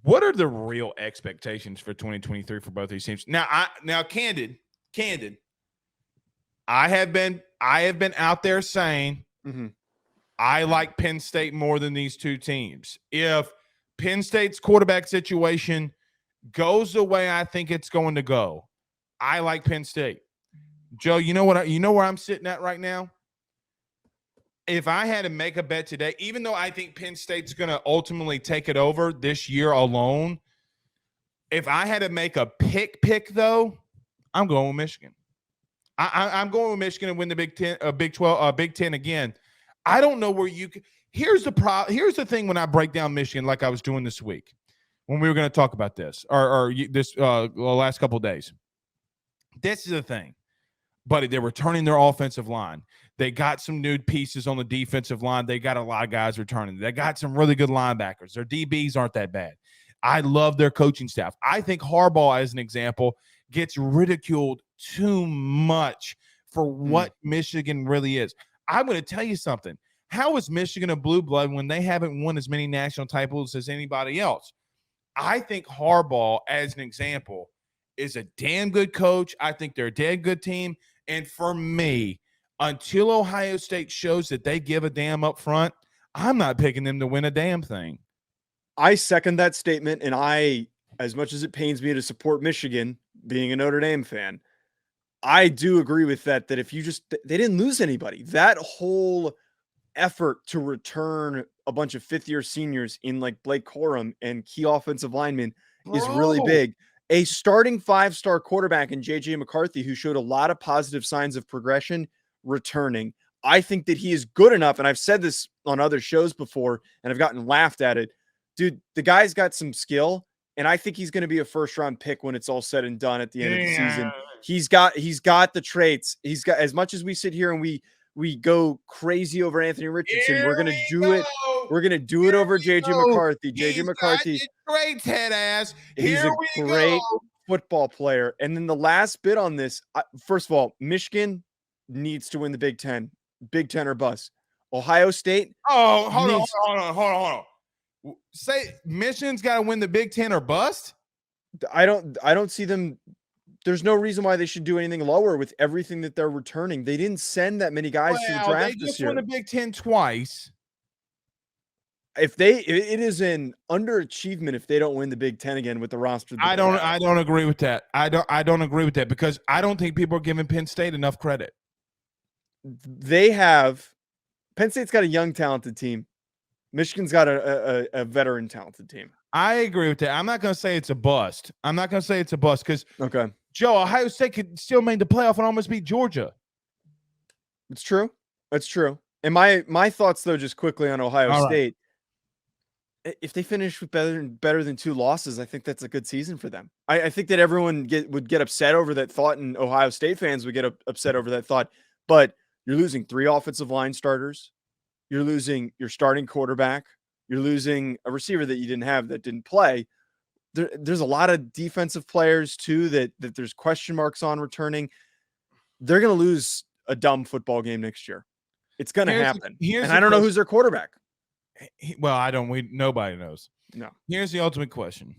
What are the real expectations for 2023 for both these teams? Now, candid. I have been out there saying I like Penn State more than these two teams. If Penn State's quarterback situation goes the way I think it's going to go, I like Penn State. Joe, you know where I'm sitting at right now? If I had to make a bet today, even though I think Penn State's going to ultimately take it over this year alone, if I had to make a pick though, I'm going with Michigan. I'm going with Michigan and win the Big 10 again. I don't know where you can. Here's the thing when I break down Michigan like I was doing this week when we were going to talk about this or this last couple of days. This is the thing. Buddy, they're returning their offensive line. They got some new pieces on the defensive line. They got a lot of guys returning. They got some really good linebackers. Their DBs aren't that bad. I love their coaching staff. I think Harbaugh, as an example, gets ridiculed too much for what Michigan really is. I'm going to tell you something. How is Michigan a blue blood when they haven't won as many national titles as anybody else? I think Harbaugh, as an example, is a damn good coach. I think they're a damn good team. And for me, until Ohio State shows that they give a damn up front, I'm not picking them to win a damn thing. I second that statement, and as much as it pains me to support Michigan, being a Notre Dame fan, I do agree with that if they didn't lose anybody. That whole effort to return a bunch of fifth-year seniors in like Blake Corum and key offensive linemen is really big. A starting 5-star quarterback in J.J. McCarthy, who showed a lot of positive signs of progression, returning. I think that he is good enough, and I've said this on other shows before, and I've gotten laughed at it. Dude, the guy's got some skill, and I think he's going to be a first-round pick when it's all said and done at the end of the season. He's got the traits. He's got, as much as we sit here and we go crazy over Anthony Richardson, we're going to do it. We're going to do it over J.J. McCarthy. J.J. McCarthy. Great head ass. He's a great football player. And then the last bit on this, first of all, Michigan needs to win the Big Ten. Big Ten or bust. Ohio State. Oh, hold on. Say Michigan's got to win the Big Ten or bust? I don't see them. There's no reason why they should do anything lower with everything that they're returning. They didn't send that many guys to the draft this year. They just won the Big Ten twice. It is an underachievement if they don't win the Big Ten again with the roster. I don't agree with that. I don't agree with that because I don't think people are giving Penn State enough credit. Penn State's got a young, talented team. Michigan's got a veteran, talented team. I agree with that. I'm not going to say it's a bust. Because Joe, Ohio State could still make the playoff and almost beat Georgia. It's true. That's true. And my thoughts, though, just quickly on Ohio State. If they finish with better than 2 losses, I think that's a good season for them. I think that everyone would get upset over that thought, and Ohio State fans would get upset over that thought. But you're losing 3 offensive line starters. You're losing your starting quarterback. You're losing a receiver that you didn't have that didn't play. There's a lot of defensive players, too, that there's question marks on returning. They're going to lose a dumb football game next year. It's going to happen. And I don't know who's their quarterback. Well, nobody knows. No. Here's the ultimate question.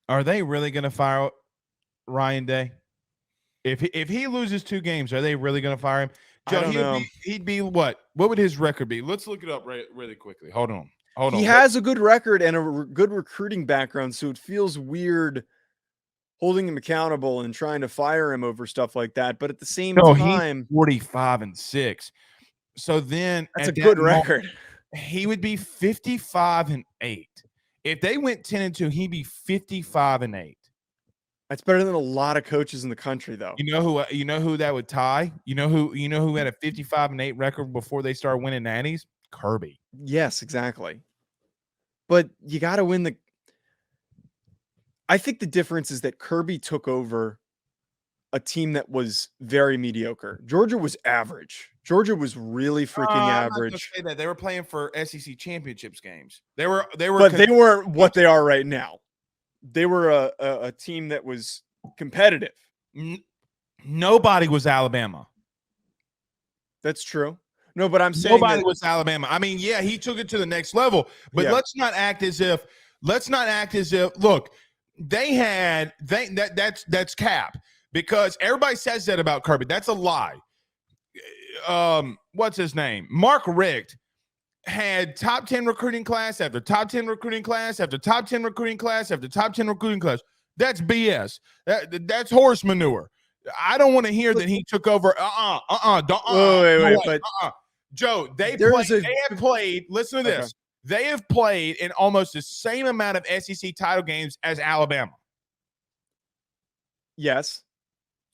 Are they really going to fire Ryan Day? If he loses 2 games, are they really going to fire him? Joe, I don't know. He'd be what? What would his record be? Let's look it up really quickly. Hold on. He has a good record and a good recruiting background, so it feels weird holding him accountable and trying to fire him over stuff like that. But at the same time, he's 45-6. So then that's a good record. He would be 55-8. If they went 10-2, he'd be 55-8. That's better than a lot of coaches in the country, though. You know who that would tie? You know who had a 55-8 record before they started winning natties? Kirby. Yes, exactly. But you got to win I think the difference is that Kirby took over a team that was very mediocre. Georgia was average. Georgia was really freaking average. I'm not say that. They were playing for SEC championships games. They were, but they weren't what they are right now. They were a team that was competitive. Nobody was Alabama. That's true. No, but I'm saying nobody was Alabama. I mean, yeah, he took it to the next level, but let's not act as if Let's not act as if, look, that's cap, because everybody says that about Kirby. That's a lie. What's his name? Mark Richt had top 10 recruiting class after top 10 recruiting class after top 10 recruiting class after top 10 recruiting class. That's BS. That's horse manure. I don't want to hear that he took over. Joe, they have played. Listen to this. Okay. They have played in almost the same amount of SEC title games as Alabama. Yes.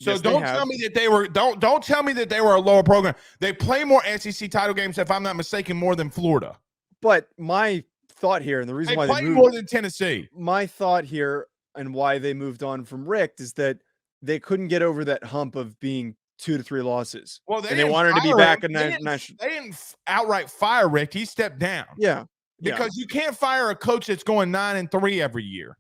So yes, don't tell me that they were don't tell me that they were a lower program. They play more SEC title games, if I'm not mistaken, more than Florida. But my thought here, and the reason why they moved more than Tennessee. My thought here and why they moved on from Richt is that they couldn't get over that hump of being 2 to 3 losses. Well, they wanted to be back in national. They didn't outright fire Richt. He stepped down. Yeah. Because you can't fire a coach that's going 9-3 every year.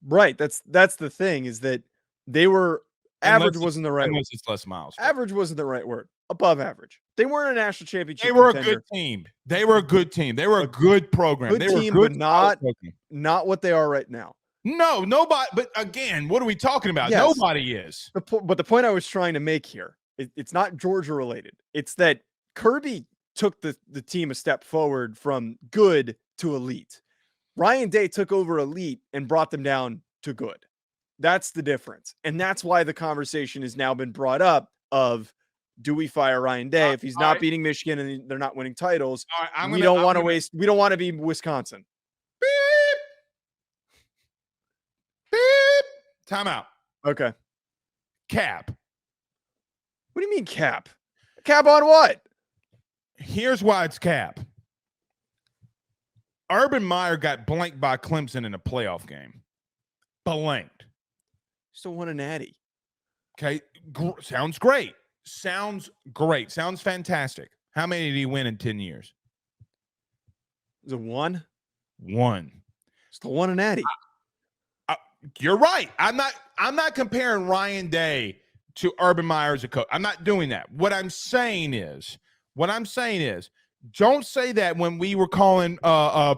Right. That's the thing, is that they were average wasn't the right word. It's less miles. Average wasn't the right word. Above average. They weren't a national championship. They were a good team. They were a good team. They were a good program. Good team, but not what they are right now. No, nobody. But again, what are we talking about? Yes. Nobody is. But the point I was trying to make here, it's not Georgia related. It's that Kirby took the team a step forward from good to elite. Ryan Day took over elite and brought them down to good. That's the difference. And that's why the conversation has now been brought up of, do we fire Ryan Day if he's not beating Michigan and they're not winning titles? We don't want to be Wisconsin. Beep. Beep. Timeout. Okay. Cap. What do you mean cap? Cap on what? Here's why it's cap. Urban Meyer got blanked by Clemson in a playoff game. Blanked. Still won a natty. Okay. Sounds great. Sounds fantastic. How many did he win in 10 years? Was it one? One. Still won a natty. You're right. I'm not comparing Ryan Day to Urban Meyer as a coach. I'm not doing that. What I'm saying is, don't say that when we were calling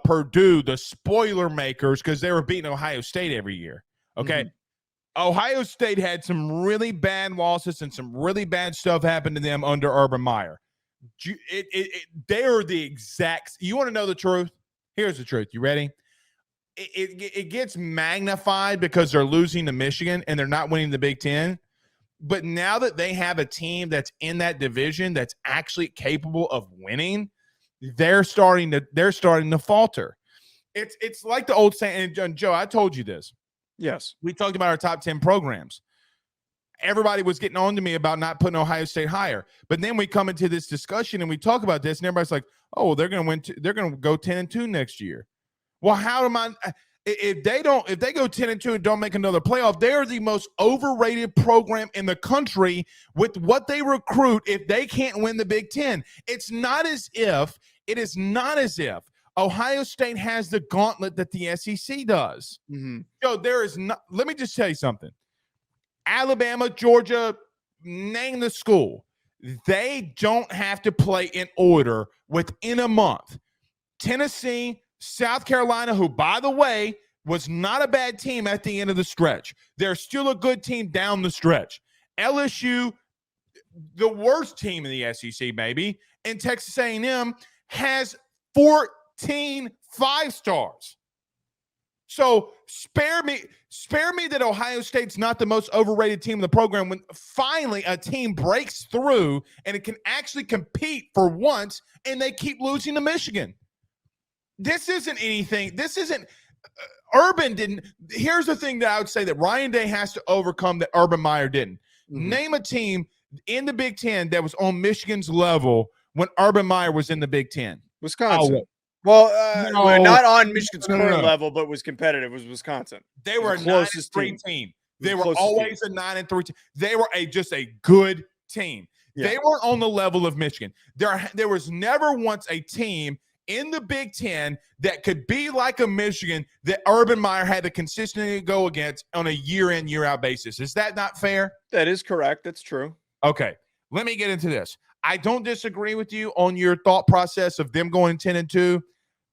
Purdue the spoiler makers because they were beating Ohio State every year. Okay. Mm-hmm. Ohio State had some really bad losses and some really bad stuff happened to them under Urban Meyer. They are the exact. You want to know the truth? Here's the truth. You ready? It gets magnified because they're losing to Michigan and they're not winning the Big Ten. But now that they have a team that's in that division that's actually capable of winning, they're starting to falter. It's like the old saying, and Joe, I told you this. Yes. We talked about our top 10 programs. Everybody was getting on to me about not putting Ohio State higher. But then we come into this discussion and we talk about this and everybody's like, oh, they're going to win. They're going to go 10-2 next year. Well, how am I? If they go 10-2 and don't make another playoff, they are the most overrated program in the country with what they recruit. If they can't win the Big Ten, it is not as if Ohio State has the gauntlet that the SEC does. Mm-hmm. So there is not. Let me just tell you something. Alabama, Georgia, name the school. They don't have to play in order within a month. Tennessee, South Carolina, who, by the way, was not a bad team at the end of the stretch. They're still a good team down the stretch. LSU, the worst team in the SEC, maybe, and Texas A&M has 14 5-stars. So spare me that Ohio State's not the most overrated team in the program when finally a team breaks through and it can actually compete for once and they keep losing to Michigan. This isn't anything. This isn't Urban didn't. Here's the thing that I would say that Ryan Day has to overcome that Urban Meyer didn't. Mm-hmm. Name a team in the Big Ten that was on Michigan's level when Urban Meyer was in the Big Ten. Wisconsin. Not on Michigan's current level, but was competitive. Was Wisconsin. They were a 9-3 team. They were always a 9-3 team. They were just a good team. Yeah. They weren't on the level of Michigan. There was never once a team in the Big Ten that could be like a Michigan that Urban Meyer had to consistently go against on a year-in, year-out basis. Is that not fair? That is correct. That's true. Okay. Let me get into this. I don't disagree with you on your thought process of them going 10-2.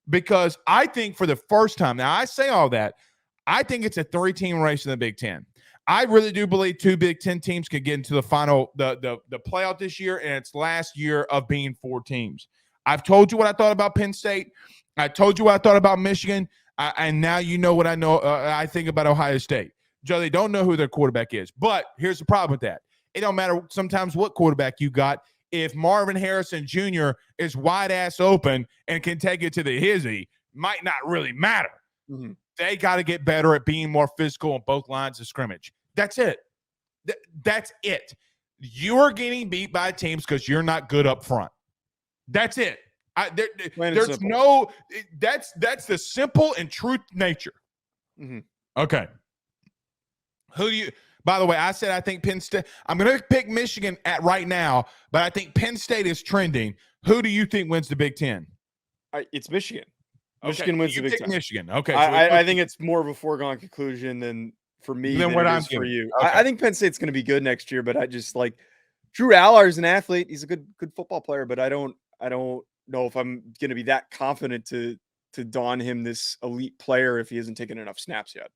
because I think for the first time, now I say all that, I think it's a 3-team race in the Big Ten. I really do believe 2 Big Ten teams could get into the final, the playoff this year, and it's last year of being 4 teams. I've told you what I thought about Penn State. I told you what I thought about Michigan, and now you know what I know. I think about Ohio State. Joe, they don't know who their quarterback is, but here's the problem with that. It don't matter sometimes what quarterback you got. If Marvin Harrison Jr. is wide ass open and can take it to the hizzy, might not really matter. Mm-hmm. They got to get better at being more physical on both lines of scrimmage. That's it. That's it. You're getting beat by teams because you're not good up front. That's it. There's no. That's the simple and truth nature. Mm-hmm. Okay. Who do you? By the way, I said I think Penn State. I'm going to pick Michigan at right now, but I think Penn State is trending. Who do you think wins the Big Ten? It's Michigan. Okay, Michigan wins the Big Ten. Michigan. Okay. So I think it's more of a foregone conclusion than for me than what it is for you. Okay. I think Penn State's going to be good next year, but I just like Drew Allar's an athlete. He's a good football player, but I don't know if I'm going to be that confident to don him this elite player if he hasn't taken enough snaps yet.